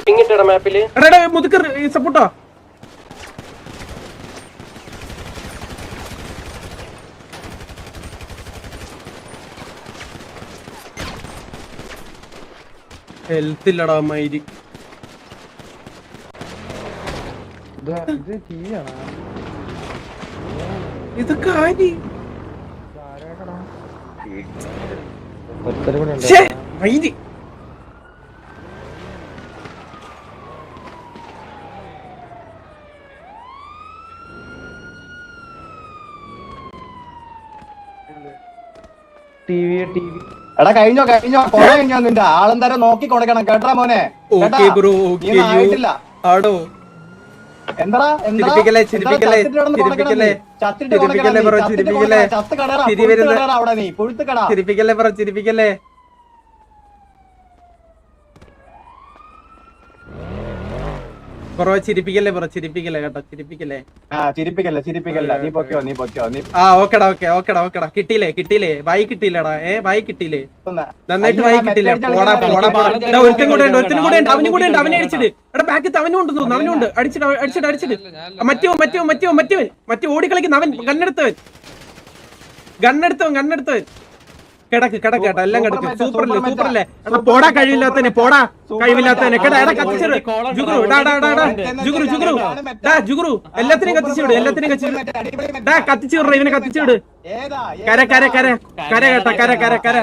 ഇങ്ങിട്ടടാ മാപ്പില് എടാ മുതുക്കർ സപ്പോർട്ടോ ഹെൽത്ത് ഇല്ലടാ മൈരി ഇതൊക്കെ ആരി മൈരി എടാ കഴിഞ്ഞോ കൊറേ കഴിഞ്ഞോ നിന്റെ ആളെന്തായാലും നോക്കി കൊടുക്കണം കേട്ടാ മോനെ ആയിട്ടില്ല ആടോ എന്താ അവിടെ നീ പുഴുത്തുകടാ ചിരിപ്പിക്കല്ലേ ചിരിപ്പിക്കല്ലേ കേട്ടോ ചിരിപ്പിക്കല്ല നീ പൊക്കോ ആ ഓക്കെടാ കിട്ടിയില്ലേ വായി കിട്ടിയില്ലടാ വായി കിട്ടിയില്ലേ നന്നായിട്ട് വായി കിട്ടിയില്ലേ ഒരുത്തനും കൂടെ ഉണ്ട് അവനും കൂടെ ഉണ്ട് അവനെ അടിച്ചിട്ട് എടാ ബാക്കിൽ അവനും ഉണ്ട് തോന്നുന്നു അവനുണ്ട് അടിച്ചിട്ട് മറ്റേ ഓടിക്കളിക്കുന്ന അവൻ ഗണ്ണെടുത്തവൻ കിടക്ക് കേട്ടോ എല്ലാം കിടക്ക് സൂപ്പറല്ലേ പോടാ കഴിവില്ലാത്തന്നെ കേട്ടാ എടാ കത്തിച്ചിട് ജുഗുറു എല്ലാത്തിനും കത്തിച്ചിട് കത്തിച്ചിട ഇവനെ കത്തിച്ചിട് കര കേട്ടാ കര